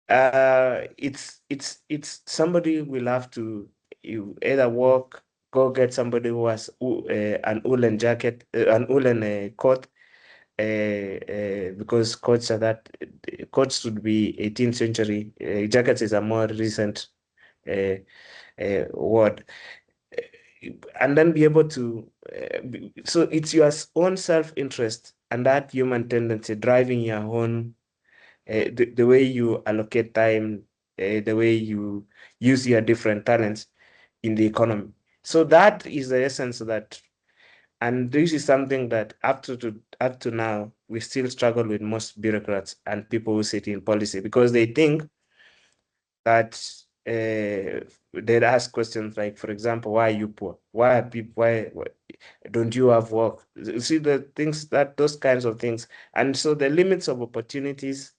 it's somebody will have to, you either go get somebody who has an woolen jacket, an woolen coat, because coats are that coats should be 18th century. Jackets is a more recent word, and then be able to. So it's your own self-interest and that human tendency driving your own. The way you allocate time, the way you use your different talents in the economy. So that is the essence that And this is something that up to now, we still struggle with most bureaucrats and people who sit in policy, because they think that they'd ask questions like, for example, why are you poor? Why are people, why don't you have work? You see the things, that those kinds of things. And so the limits of opportunities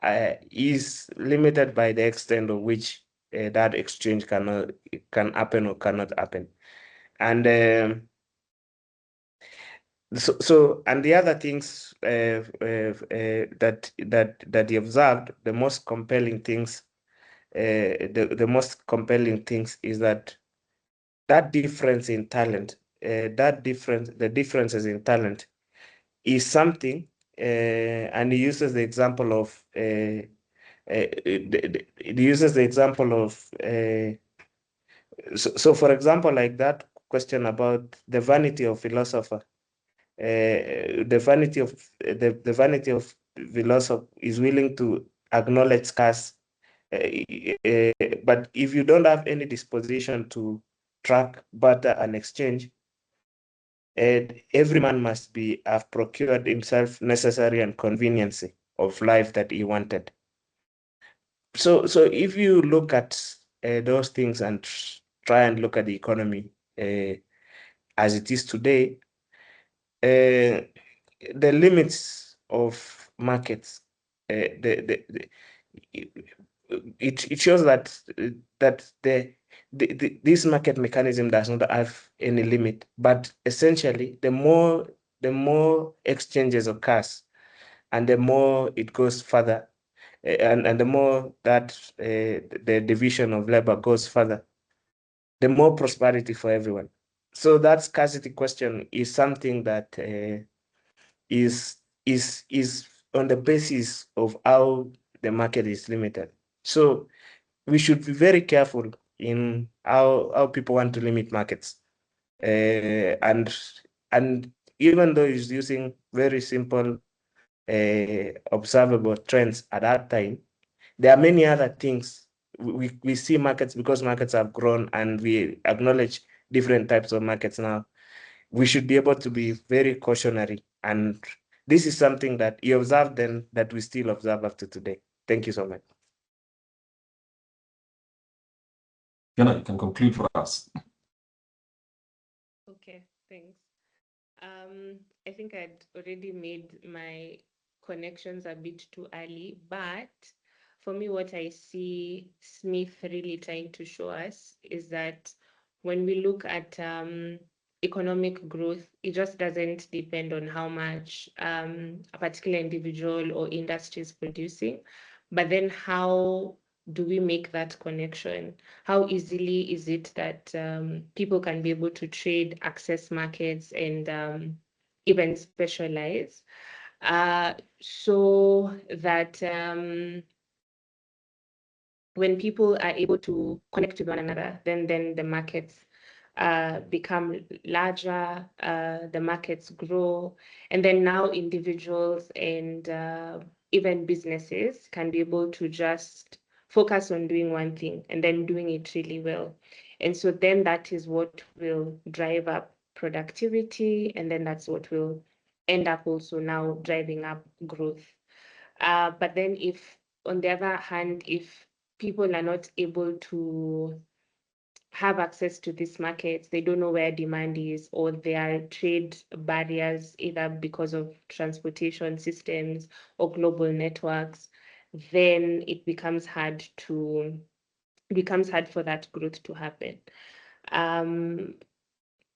is limited by the extent of which that exchange can happen or cannot happen. And and the other things that you observed, the most compelling things, the most compelling things is that difference in talent, the differences in talent is something, and he uses the example of it uses the example of so for example, like that question about the vanity of philosopher. The vanity of philosopher is willing to acknowledge scarce, but if you don't have any disposition to track, barter, and exchange, every man must have procured himself necessary and conveniency of life that he wanted. So if you look at those things and try and look at the economy as it is today, the limits of markets, it shows that this market mechanism does not have any limit. But essentially, the more exchanges occurs, and the more it goes further, and the more that the division of labor goes further, the more prosperity for everyone. So that scarcity question is something that is on the basis of how the market is limited. So we should be very careful in how people want to limit markets. And even though it's using very simple observable trends at that time, there are many other things. We see markets, because markets have grown and we acknowledge different types of markets now. We should be able to be very cautionary, and this is something that you observed then that we still observe after today. Thank you so much. Fiona, you can conclude for us. Okay, thanks. I think I'd already made my connections a bit too early, but for me, what I see Smith really trying to show us is that when we look at economic growth, it just doesn't depend on how much a particular individual or industry is producing, but then how do we make that connection? How easily is it that people can be able to trade, access markets, and even specialize, so that when people are able to connect with one another, then the markets become larger, the markets grow, and then now individuals and even businesses can be able to just focus on doing one thing and then doing it really well. And so then that is what will drive up productivity, and then that's what will end up also now driving up growth. But then if, on the other hand, if people are not able to have access to these markets, they don't know where demand is, or there are trade barriers, either because of transportation systems or global networks, then it becomes hard for that growth to happen.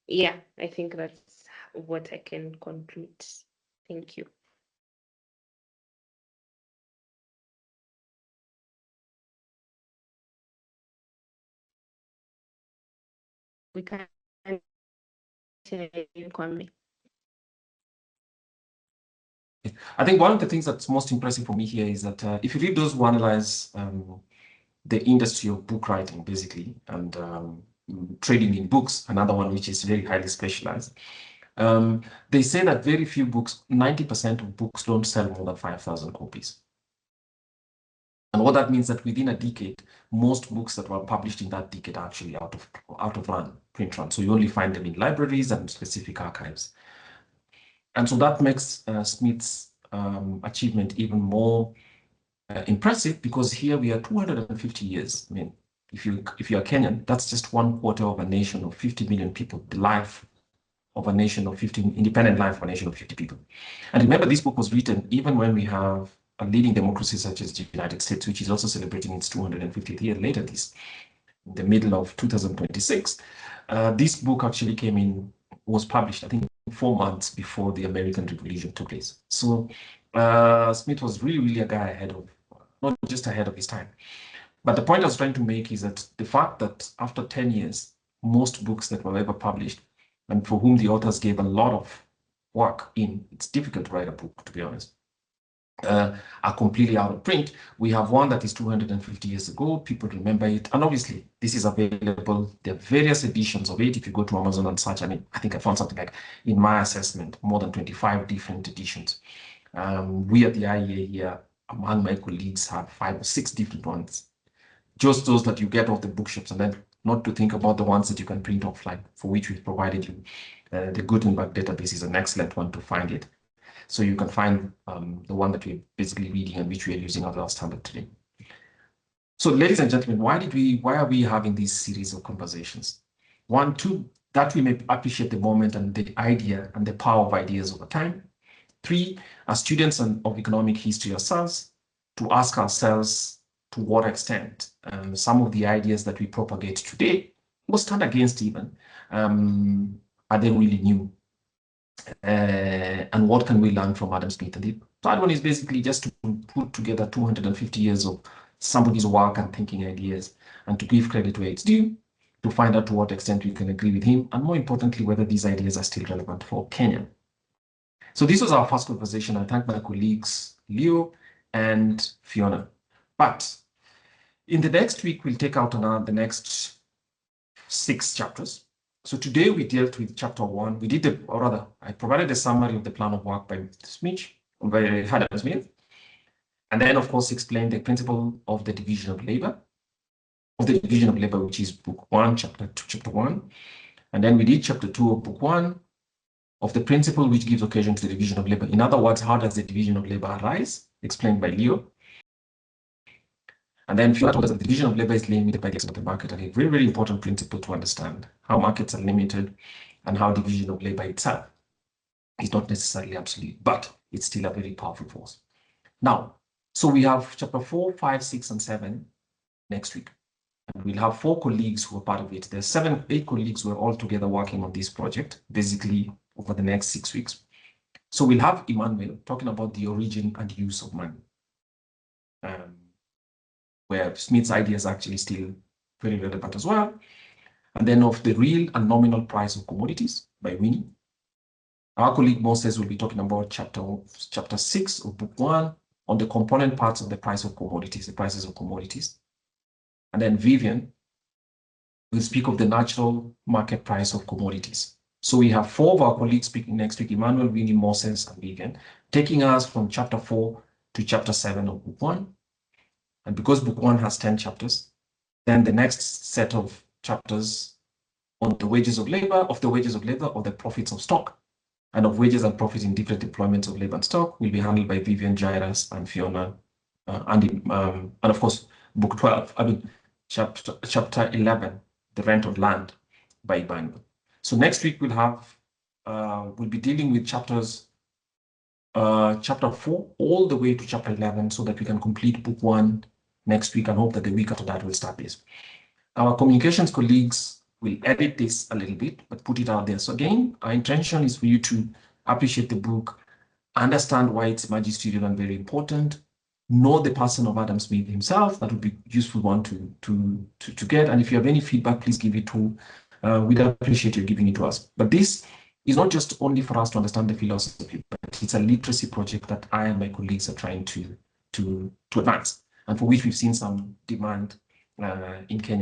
Yeah, I think that's what I can conclude. Thank you. We can hear you, Kwame. I think one of the things that's most impressive for me here is that if you read those who analyze the industry of book writing, basically, and trading in books, another one which is very highly specialized, they say that very few books, 90% of books don't sell more than 5,000 copies. And what that means that within a decade, most books that were published in that decade are actually out of print run. So you only find them in libraries and specific archives. And so that makes Smith's achievement even more impressive, because here we are 250 years. I mean, if you are Kenyan, that's just 1/4 of a nation of 50 million people, the life of a nation of 50, independent life of a nation of 50 people. And remember, this book was written even when we have a leading democracy such as the United States, which is also celebrating its 250th year later this, in the middle of 2026. This book actually was published, I think, 4 months before the American Revolution took place. So Smith was really a guy not just ahead of his time. But the point I was trying to make is that the fact that after 10 years, most books that were ever published, and for whom the authors gave a lot of work in, it's difficult to write a book, to be honest, are completely out of print. We have one that is 250 years ago. People remember it. And obviously, this is available. There are various editions of it. If you go to Amazon and search, I mean, I think I found something like, in my assessment, more than 25 different editions. We at the IEA here, among my colleagues, have 5 or 6 different ones. Just those that you get off the bookshops, and then not to think about the ones that you can print offline, for which we've provided you. The Gutenberg database is an excellent one to find it. So you can find the one that we're basically reading and which we are using as our standard today. So ladies and gentlemen, why are we having this series of conversations? 1, 2, that we may appreciate the moment and the idea and the power of ideas over time. 3, as students of economic history ourselves, to ask ourselves to what extent some of the ideas that we propagate today, or stand against even, are they really new? And what can we learn from Adam Smith? And the third one is basically just to put together 250 years of somebody's work and thinking ideas, and to give credit where it's due, to find out to what extent we can agree with him, and more importantly, whether these ideas are still relevant for Kenya. So this was our first conversation. I thank my colleagues, Leo and Fiona. But in the next week, we'll take out the next 6 chapters. So today we dealt with chapter 1. I provided a summary of the plan of work by Adam Smith. And then, of course, explained the principle of the division of labor, which is book 1, chapter 1. And then we did chapter 2 of book 1, of the principle which gives occasion to the division of labor. In other words, how does the division of labor arise? Explained by Leo. And then Fiona told us that the division of labor is limited by the extent of the market, and a very important principle to understand how markets are limited and how division of labor itself is not necessarily absolute, but it's still a very powerful force. Now, so we have chapter 4, 5, 6, and 7 next week. And we'll have 4 colleagues who are part of it. There's 8 colleagues who are all together working on this project, basically over the next 6 weeks. So we'll have Emmanuel talking about the origin and use of money, where Smith's ideas are actually still very relevant as well. And then of the real and nominal price of commodities by Winnie. Our colleague Moses will be talking about chapter 6 of book 1 on the component parts of the price of commodities, the prices of commodities. And then Vivian will speak of the natural market price of commodities. So we have 4 of our colleagues speaking next week: Emmanuel, Winnie, Moses, and Vivian, taking us from chapter 4 to chapter 7 of book 1. And because book 1 has 10 chapters, then the next set of chapters on the wages of labor, of the profits of stock, and of wages and profits in different deployments of labor and stock will be handled by Vivian, Jairus, and Fiona, and of course, book 12, chapter 11, the rent of land by Emmanuel. So next week we'll be dealing with chapter 4 all the way to chapter 11, so that we can complete book 1 next week, and hope that the week after that we'll start this. Our communications colleagues will edit this a little bit, but put it out there. So again, our intention is for you to appreciate the book, understand why it's magisterial and very important, know the person of Adam Smith himself. That would be a useful one to get. And if you have any feedback, please give it to, we'd appreciate you giving it to us. But this is not just only for us to understand the philosophy, but it's a literacy project that I and my colleagues are trying to advance, and for which we've seen some demand in Kenya.